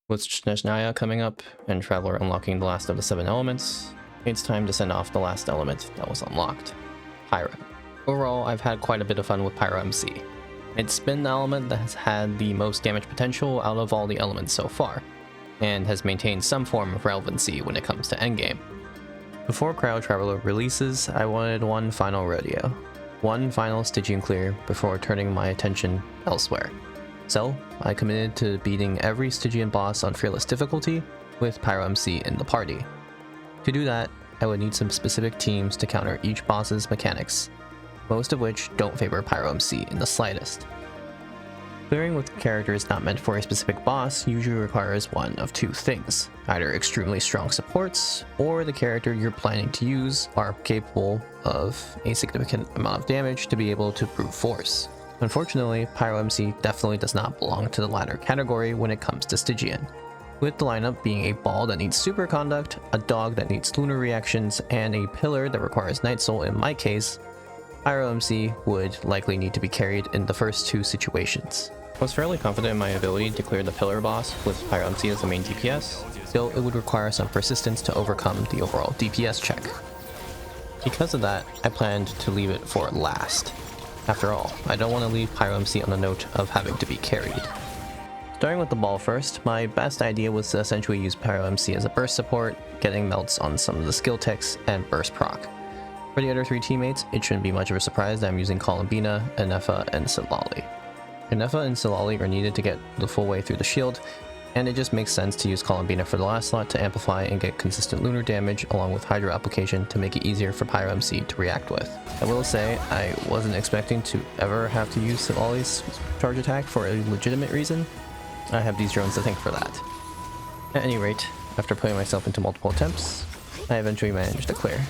With Snezhnaya coming up and Traveler unlocking the last of the 7 elements, it's time to send off the last element that was unlocked, Pyro. Overall, I've had quite a bit of fun with Pyro MC. It's been the element that has had the most damage potential out of all the elements so far, and has maintained some form of relevancy when it comes to endgame. Before Cryo Traveler releases, I wanted one final rodeo, one final Stygian clear before turning my attention elsewhere. So, I committed to beating every Stygian boss on Fearless difficulty with Pyro MC in the party. To do that, I would need some specific teams to counter each boss's mechanics, most of which don't favor Pyro MC in the slightest. Clearing with characters not meant for a specific boss usually requires one of two things: either extremely strong supports, or the character you're planning to use are capable of a significant amount of damage to be able to brute force. Unfortunately, Pyro MC definitely does not belong to the latter category when it comes to Stygian, with the lineup being a ball that needs super conduct, a dog that needs lunar reactions, and a pillar that requires Night Soul in my case. Pyro MC would likely need to be carried in the first two situations. I was fairly confident in my ability to clear the pillar boss with Pyro MC as the main DPS, still it would require some persistence to overcome the overall DPS check. Because of that, I planned to leave it for last. After all, I don't want to leave Pyro MC on the note of having to be carried. Starting with the ball first, my best idea was to essentially use Pyro MC as a burst support, getting melts on some of the skill techs, and burst proc. For the other 3 teammates, it shouldn't be much of a surprise that I'm using Columbina, Anefa, and Silali. Anefa and Silali are needed to get the full way through the shield, and it just makes sense to use Columbina for the last slot to amplify and get consistent lunar damage along with Hydro application to make it easier for Pyro MC to react with. I will say, I wasn't expecting to ever have to use Silali's charge attack for a legitimate reason. I have these drones to thank for that. At any rate, after putting myself into multiple attempts, I eventually managed to clear.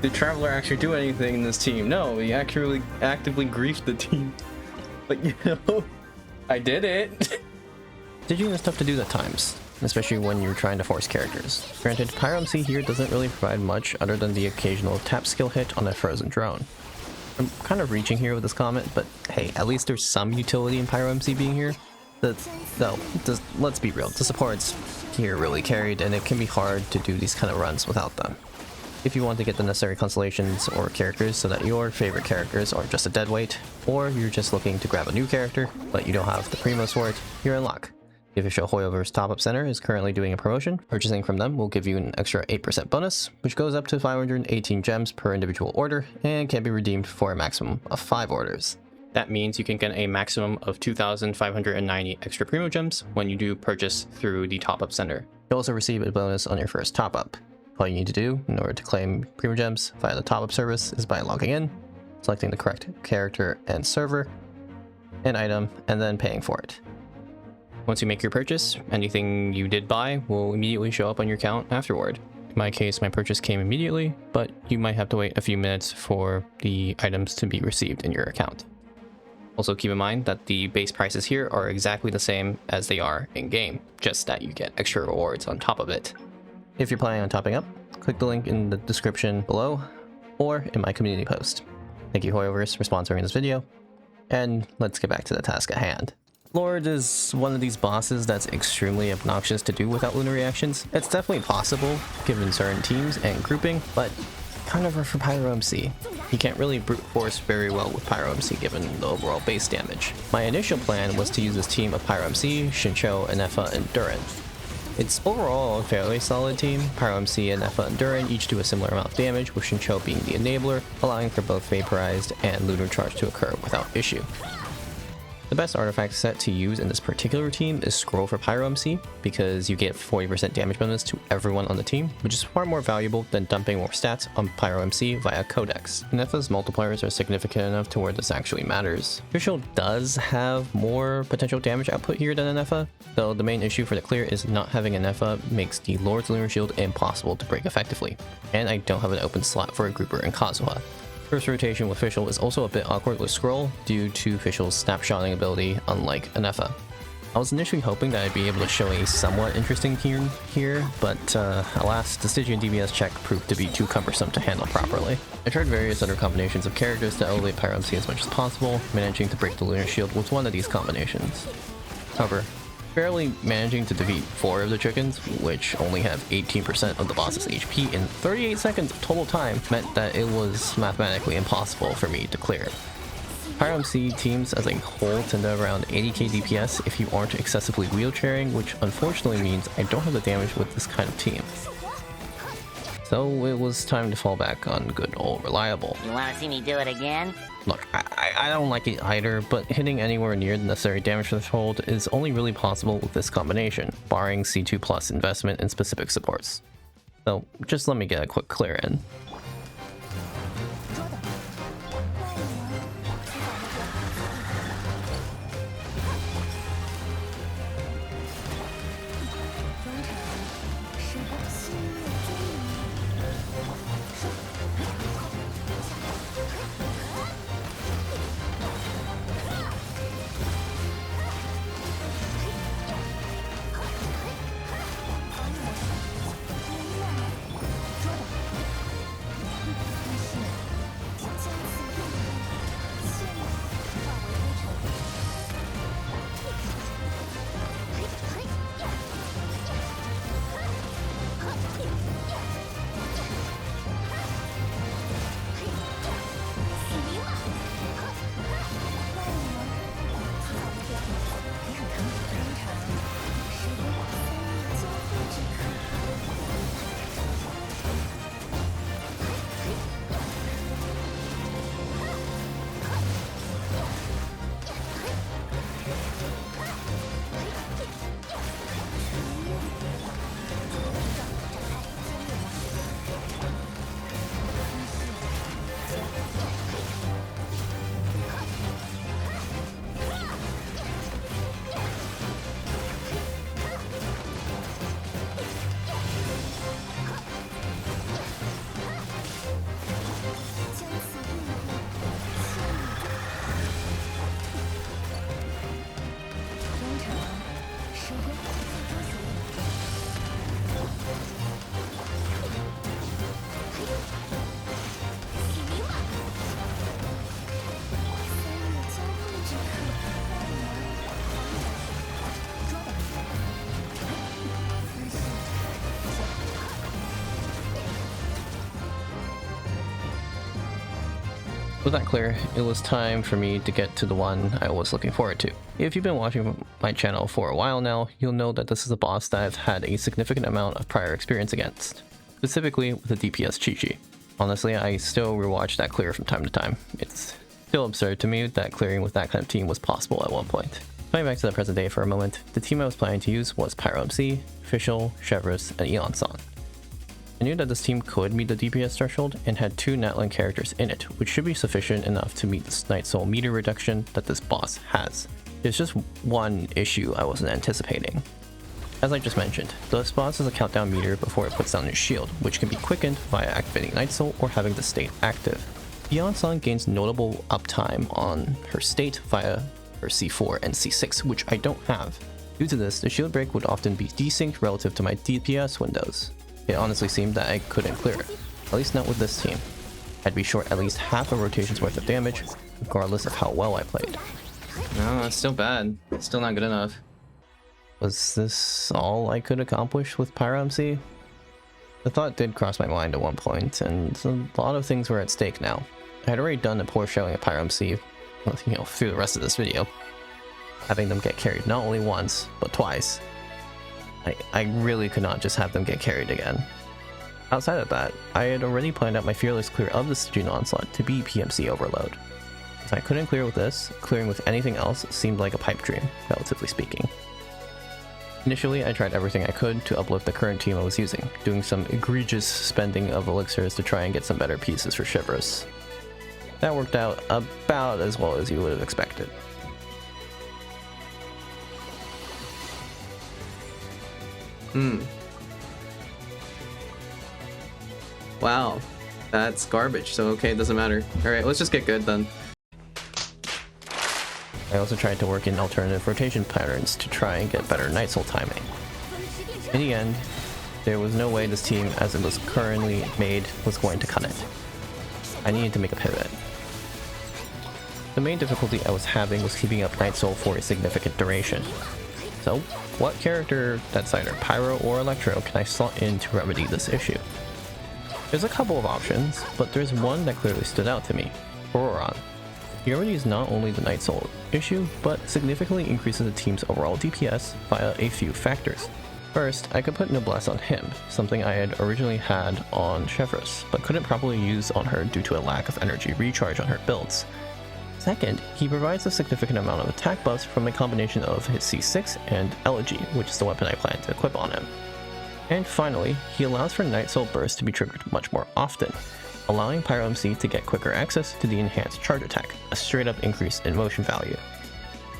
Did Traveler actually do anything in this team? No, he actually actively griefed the team. But you know, I did it. Stygian is tough to do at times, especially when you're trying to force characters. Granted, Pyro MC here doesn't really provide much other than the occasional tap skill hit on a frozen drone. I'm kind of reaching here with this comment, but hey, at least there's some utility in Pyro MC being here. Let's be real, the supports here really carried, and it can be hard to do these kind of runs without them. If you want to get the necessary constellations or characters so that your favorite characters are just a deadweight, or you're just looking to grab a new character, but you don't have the primos for it, you're in luck. The official Hoyoverse top-up center is currently doing a promotion. Purchasing from them will give you an extra 8% bonus, which goes up to 518 gems per individual order, and can be redeemed for a maximum of 5 orders. That means you can get a maximum of 2,590 extra Primo Gems when you do purchase through the top-up center. You'll also receive a bonus on your first top-up. All you need to do in order to claim Primo Gems via the top-up service is by logging in, selecting the correct character and server, and item, and then paying for it. Once you make your purchase, anything you did buy will immediately show up on your account afterward. In my case, my purchase came immediately, but you might have to wait a few minutes for the items to be received in your account. Also keep in mind that the base prices here are exactly the same as they are in-game, just that you get extra rewards on top of it. If you're planning on topping up, click the link in the description below, or in my community post. Thank you Hoyoverse for sponsoring this video, and let's get back to the task at hand. Lord is one of these bosses that's extremely obnoxious to do without lunar reactions. It's definitely possible, given certain teams and grouping, but kind of rough for Pyro MC. He can't really brute force very well with Pyro MC given the overall base damage. My initial plan was to use this team of Pyro MC, Shincho, Anefa, and Durin. It's overall a fairly solid team. Pyro MC, Anefa, and Durin each do a similar amount of damage, with Shincho being the enabler, allowing for both Vaporized and Lunar Charge to occur without issue. The best artifact set to use in this particular team is Scroll for Pyro MC, because you get 40% damage bonus to everyone on the team, which is far more valuable than dumping more stats on Pyro MC via Codex. Anefa's multipliers are significant enough to where this actually matters. Fischl does have more potential damage output here than Anefa, though the main issue for the clear is not having Anefa makes the Lord's Lunar Shield impossible to break effectively, and I don't have an open slot for a grouper in Kazuha. First rotation with Fischl is also a bit awkward with Scroll due to Fischl's snapshotting ability, unlike Anefa. I was initially hoping that I'd be able to show a somewhat interesting team here, but alas, the Stygian DBS check proved to be too cumbersome to handle properly. I tried various other combinations of characters to elevate Pyro MC as much as possible, managing to break the Lunar Shield with one of these combinations. However, barely managing to defeat 4 of the chickens, which only have 18% of the boss's HP in 38 seconds of total time, meant that it was mathematically impossible for me to clear it. Pyro MC teams as a whole tend to around 80k DPS if you aren't excessively wheelchairing, which unfortunately means I don't have the damage with this kind of team. So it was time to fall back on good old Reliable. You wanna see me do it again? Look, I don't like it either, but hitting anywhere near the necessary damage threshold is only really possible with this combination, barring C2 plus investment in specific supports. So just let me get a quick clear in. With that clear, it was time for me to get to the one I was looking forward to. If you've been watching my channel for a while now, you'll know that this is a boss that I've had a significant amount of prior experience against, specifically with the DPS Chi-Chi. Honestly, I still rewatch that clear from time to time. It's Still absurd to me that clearing with that kind of team was possible at one point. Coming back to the present day for a moment, the team I was planning to use was Pyro MC, Fischl, Chevreuse, and Eon-san. I knew that this team could meet the DPS threshold and had 2 Natlan characters in it, which should be sufficient enough to meet the Night Soul meter reduction that this boss has. There's just one issue I wasn't anticipating. As I just mentioned, this boss has a countdown meter before it puts down its shield, which can be quickened via activating Night Soul or having the state active. Eon-san gains notable uptime on her state via her C4 and C6, which I don't have. Due to this, the shield break would often be desynced relative to my DPS windows. It honestly seemed that I couldn't clear it, at least not with this team. I'd be short at least half a rotation's worth of damage, regardless of how well I played. No, that's still bad. Still not good enough. Was this all I could accomplish with Pyro MC? The thought did cross my mind at one point, and a lot of things were at stake now. I had already done a poor showing of Pyro MC, through the rest of this video, having them get carried not only once, but twice. I really could not just have them get carried again. Outside of that, I had already planned out my fearless clear of the Stygian onslaught to be PMC overload. If I couldn't clear with this, clearing with anything else seemed like a pipe dream, relatively speaking. Initially, I tried everything I could to uplift the current team I was using, doing some egregious spending of elixirs to try and get some better pieces for Chevreuse. That worked out about as well as you would have expected. Wow. That's garbage, so okay, it doesn't matter. Alright, let's just get good then. I also tried to work in alternative rotation patterns to try and get better Night Soul timing. In the end, there was no way this team, as it was currently made, was going to cut it. I needed to make a pivot. The main difficulty I was having was keeping up Night Soul for a significant duration. So, what character that's either Pyro or Electro can I slot in to remedy this issue? There's a couple of options, but there's one that clearly stood out to me: Auroron. He remedies not only the Night Soul issue, but significantly increases the team's overall DPS via a few factors. First, I could put Noblesse on him, something I had originally had on Chevreuse, but couldn't properly use on her due to a lack of energy recharge on her builds. Second, he provides a significant amount of attack buffs from a combination of his C6 and Elegy, which is the weapon I plan to equip on him. And finally, he allows for Night Soul Burst to be triggered much more often, allowing Pyro MC to get quicker access to the enhanced charge attack, a straight up increase in motion value.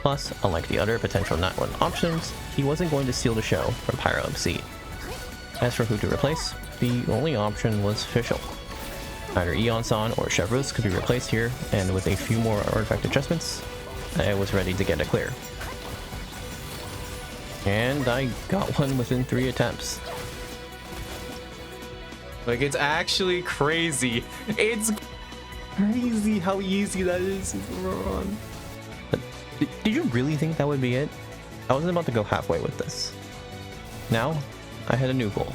Plus, unlike the other potential Natlan options, he wasn't going to steal the show from Pyro MC. As for who to replace, the only option was Fischl. Either Eon-san or Chevreuse could be replaced here, and with a few more artifact adjustments, I was ready to get it clear. And I got one within 3 attempts. Like, it's actually crazy. It's crazy how easy that is to run. But did you really think that would be it? I wasn't about to go halfway with this. Now, I had a new goal: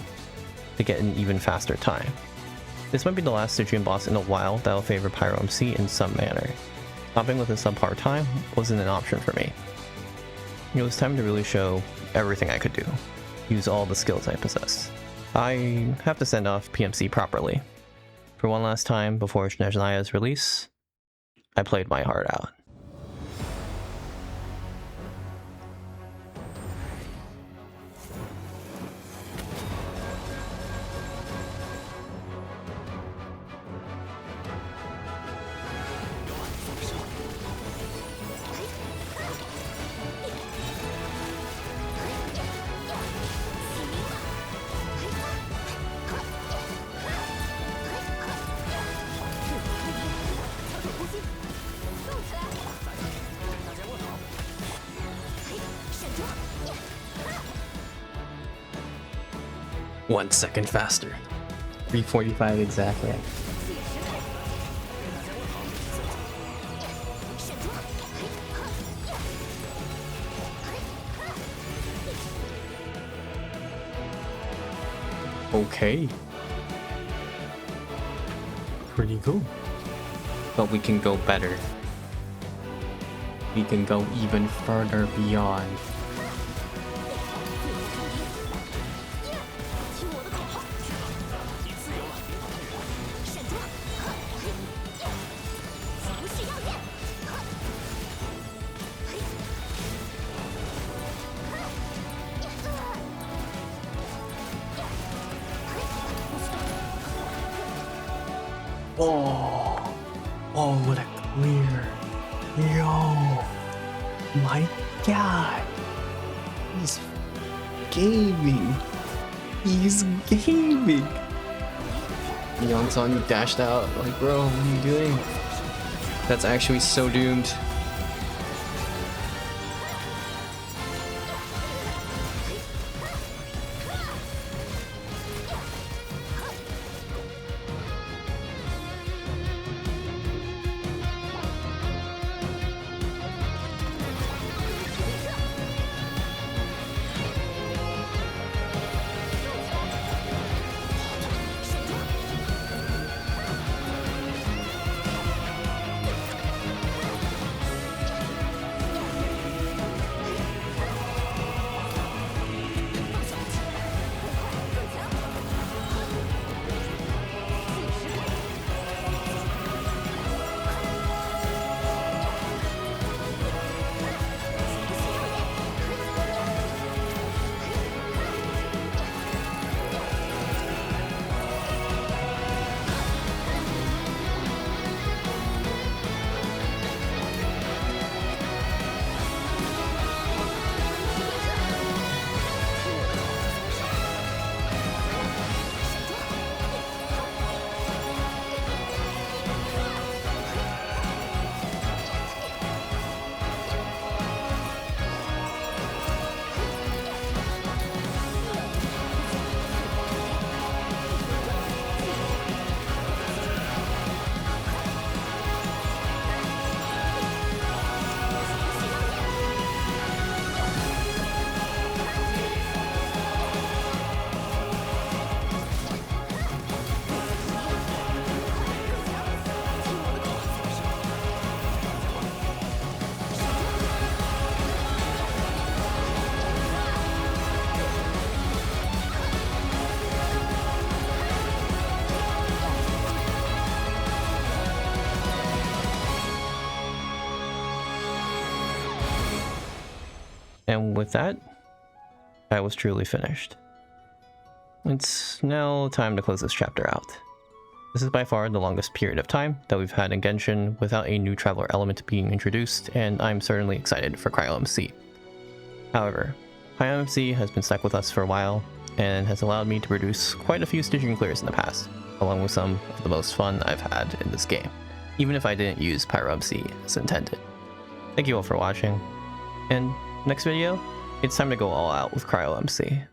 to get an even faster time. This might be the last Stygian boss in a while that will favor Pyro MC in some manner. Stopping with a subpar time wasn't an option for me. It was time to really show everything I could do, use all the skills I possess. I have to send off PMC properly. For one last time before Snezhnaya's release, I played my heart out. One second faster. 3:45 exactly. Okay. Pretty cool. But we can go better. We can go even further beyond. Oh, oh, what a clear. Yo, my God. He's gaming. He's gaming. Youngson dashed out. Like, bro, what are you doing? That's actually so doomed. And with that, I was truly finished. It's now time to close this chapter out. This is by far the longest period of time that we've had in Genshin without a new traveler element being introduced, and I'm certainly excited for CalmAblaze. However, CalmAblaze has been stuck with us for a while, and has allowed me to produce quite a few Stygian clears in the past, along with some of the most fun I've had in this game, even if I didn't use PMC as intended. Thank you all for watching, and next video, it's time to go all out with CalmAblaze.